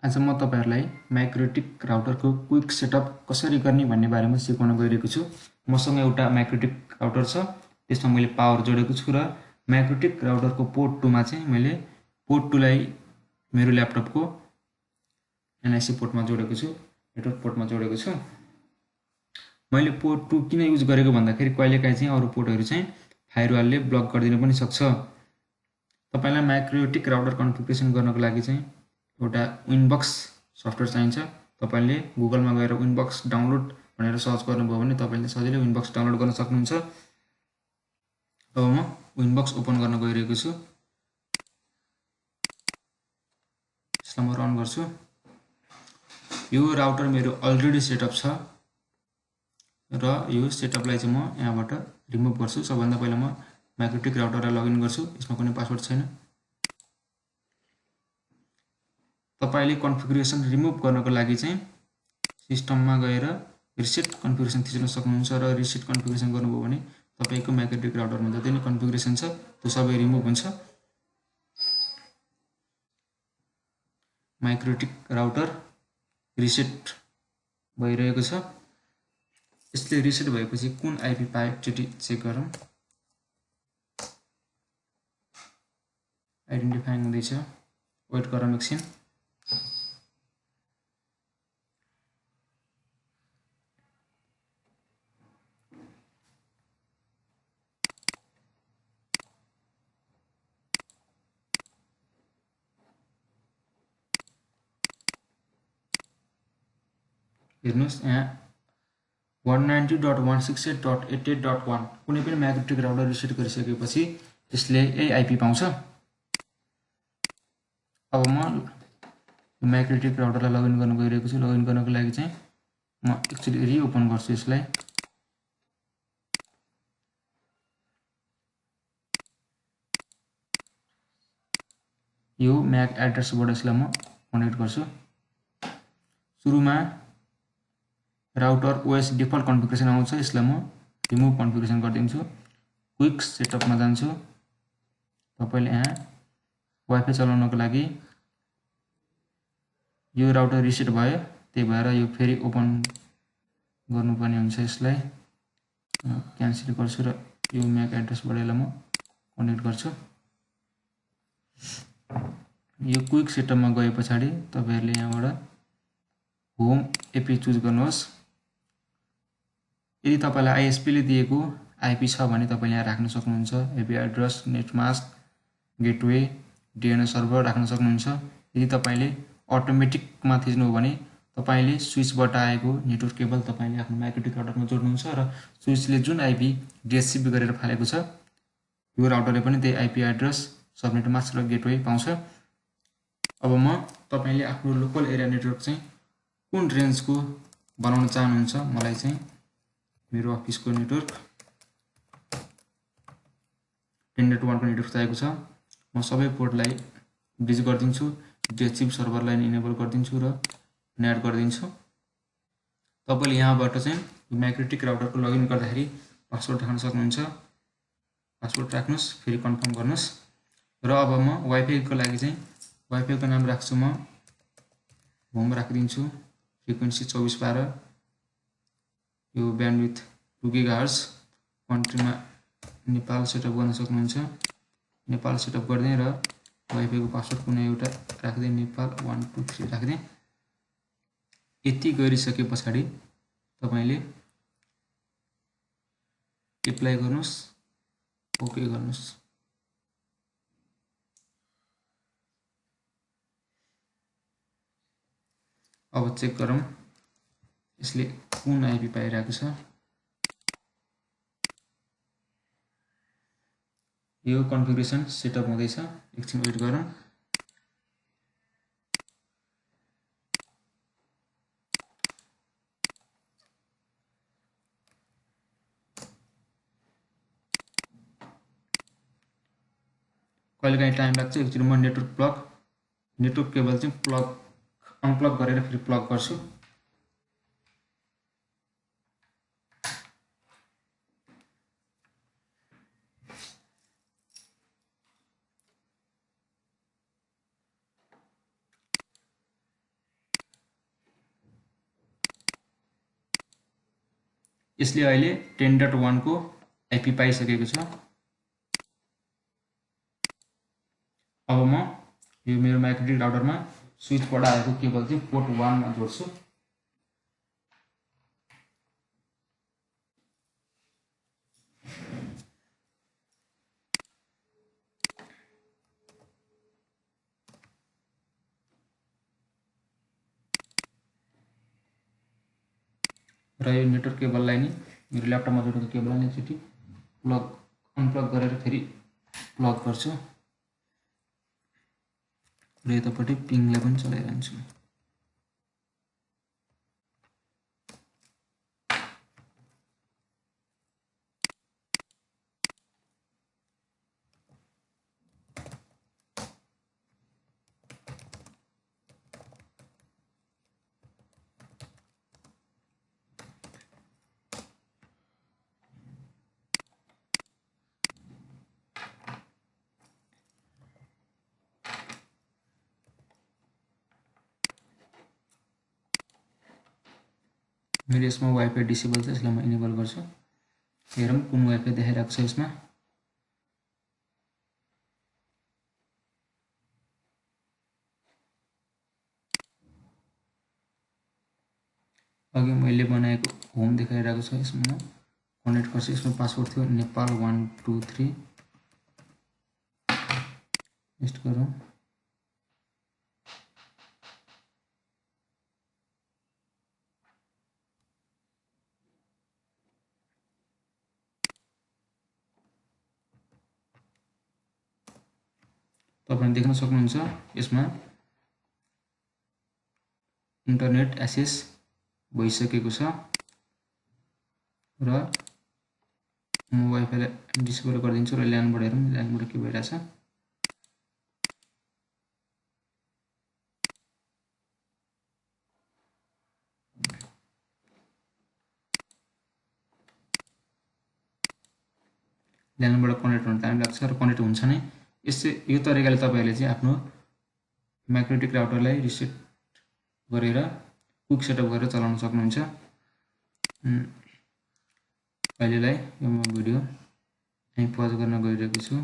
आज म तपाईहरुलाई माइक्रोटिक राउटरको क्विक सेटअप कसरी गर्ने भन्ने बारेमा सिकाउन गइरहेको छु। मसँग एउटा माइक्रोटिक राउटर छ, त्यसमा मैले पावर जोडेको छु र माइक्रोटिक राउटरको पोर्ट 2 मा चाहिँ मैले पोर्ट 2 लाई मेरो ल्यापटपको एनआईसी पोर्टमा जोडेको छु, नेटवर्क पोर्टमा जोडेको छु। मैले पोर्ट 2 किन युज गरेको भन्दाखेरि कहिलेकाहीँ चाहिँ अरु पोर्टहरु चाहिँ फायरवालले ब्लक गरिदिन पनि सक्छ। तपाईलाई माइक्रोटिक राउटर कन्फिगरेसन गर्नको लागि चाहिँ एउटा विनबक्स सफ्टवेयर चाहिन्छ। तपाईले गुगलमा गएर विनबक्स डाउनलोड भनेर सर्च गर्नुभयो भने तपाईले सजिलै विनबक्स डाउनलोड गर्न सक्नुहुन्छ। अब म विनबक्स ओपन गर्न गइरहेको छु। यसलाई म रन गर्छु। यो राउटर मेरो अलरेडी सेटअप छ र यो सेटअपलाई चाहिँ म यहाँबाट रिमुभ गर्छु। सबभन्दा पहिला म माइक्रोटिक राउटरलाई लगइन गर्छु। यसमा कुनै पासवर्ड छैन। तपाईले कन्फिगरेसन रिमुभ गर्नको लागि चाहिँ सिस्टममा गएर रिसेट कन्फिगरेसन थिच्न सक्नुहुन्छ र रिसेट कन्फिगरेसन गर्नुभयो भने तपाईको माइक्रोटिक राउटरमा जति नै कन्फिगरेसन छ त्यो सबै रिमुभ हुन्छ। माइक्रोटिक राउटर रिसेट भइरहेको छ। यसले रिसेट भएपछि कुन आईपी पाए एकचोटी चेक गरौँ। आइडेन्टिफाइङ हुँदैछ, वेट गरौँ एकछिन। हेर्नुस् यहाँ 192.168.88.1 कुनै पनि माइक्रोटिक राउटर रिसेट गरिसकेपछि यसले यही आईपी पाउँछ। अब म माइक्रोटिक राउटरलाई लगइन गर्न गइरहेको छु। लगइन गर्नको लागि चाहिँ म एकचोटी रिओपन गर्छु यसलाई। यो म्याक एड्रेसबाट यसलाई म कनेक्ट गर्छु। सुरुमा राउटर ओएस डिफल्ट कन्फिगरेसन आउँछ, यसलाई म रिमुभ कन्फिगरेसन गरिदिन्छु। क्विक सेटअपमा जान्छु। तपाईले यहाँ वाइफाई चलाउनको लागि यो राउटर रिसेट भयो, त्यही भएर यो फेरि ओपन गर्नुपर्ने हुन्छ। यसलाई क्यान्सल गर्छु र यो म्याक एड्रेसबाट यसलाई म कनेक्ट गर्छु। यो क्विक सेटअपमा गए पछाडी तपाईहरुले यहाँबाट होम एपी चुज गर्नुहोस्। यदि तपाईलाई आईएसपी ले दिएको आईपी छ भने तपाईले यहाँ राख्न सक्नुहुन्छ। AP address, netmask, gateway, DNS server राख्न सक्नुहुन्छ। यदि तपाईले अटोमेटिकमा थिच्नु हो भने तपाईले स्विचबाट आएको नेटवर्क केबल तपाईले आफ्नो माइक्रोटिक राउटरमा जोड्नुहुन्छ र स्विचले जुन आईपी डीएचसीपी गरेर फालेको छ यो राउटरले पनि त्यही आईपी एड्रेस, सबनेट मास्क र गेटवे पाउँछ। अब म तपाईले आफ्नो लोकल एरिया नेटवर्क चाहिँ कुन रेन्जको बनाउन चाहनुहुन्छ। मलाई चाहिँ मेरो अफिसको नेटवर्क 10.1 को नेटवर्क चाहिएको छ। म सबै पोर्टलाई ब्रिज गर्दिन्छु, डीएचसीपी सर्भरलाई इनेबल गर्दिन्छु र नेट गर्दिन्छु। तपाईले यहाँबाट चाहिँ माइक्रोटिक राउटरको लगइन गर्दाखेरि पासवर्ड राख्न सक्नुहुन्छ। पासवर्ड राख्नुस्, फेरि कन्फर्म गर्नुस् र अब म वाइफाई को लागि चाहिँ वाइफाई को नाम राख्छु म होम राखिदिन्छु। फ्रिक्वेन्सी 2412, यो ब्यान्डविड्थ 2 गिगाहर्ज। कन्ट्रीमा नेपाल सेटअप गर्न सक्नुहुन्छ। नेपाल सेटअप गर्दै र वाइफाई को पासवर्ड कुनै एउटा राख्दै नेपाल 123 राख्दै। यति गरिसके पछाडी तपाईले एप्लाई गर्नुस्, ओके गर्नुस्। अब चेक गरौँ यसले कुन आईपी पाइरहेको छ। यो कन्फिगरेसन सेटअप हुँदैछ, एकछिन वेट गरौँ। कहिलेकाहीँ टाइम लाग्छ। एकचोटी म नेटवर्क केबल चाहिँ अनप्लग गरेर फेरि प्लग गर्छु। यसले अहिले 10.1 को आइपी पाइसकेको छ। अब म यो मेरो म्याकडेक राउटरमा स्विचबाट आएको केबल चाहिँ पोर्ट 1 मा जोड्छु। र यो नेटवर्क केबललाई नि मेरो ल्यापटपमा जोडेको केबललाई एकचोटि अनप्लग गरेर फेरि प्लग गर्छु र यतापट्टि पिङलाई पनि चलाइरहन्छु। मेरो यसमा वाइफाई डिसेबल छ, यसलाई म इनेबल गर्छु। हेरौँ कुन वाइफाई देखाइरहेको छ यसमा। अघि मैले बनाएको होम देखाइरहेको छ, यसमा म कनेक्ट गर्छु। यसमा पासवर्ड थियो नेपाल 123। पेस्ट गरौँ। तपाईले देख्न सक्नुहुन्छ यसमा इन्टरनेट एक्सेस भइसकेको छ र म वाइफाईलाई डिसेबल गरिदिन्छु र ल्यानबाट हेरौँ ल्यानबाट के भइरहेछ। ल्यानबाट कनेक्ट हुन टाइम लाग्छ र कनेक्ट हुन्छ नै। यो तरिकाले तपाईहरुले चाहिँ आफ्नो म्याग्नेटिक राउटरलाई रिसेट गरेर क्विक सेटअप गरेर चलाउन सक्नुहुन्छ। अहिलेलाई यो म भिडियो यही पज गर्न गइरहेको छु।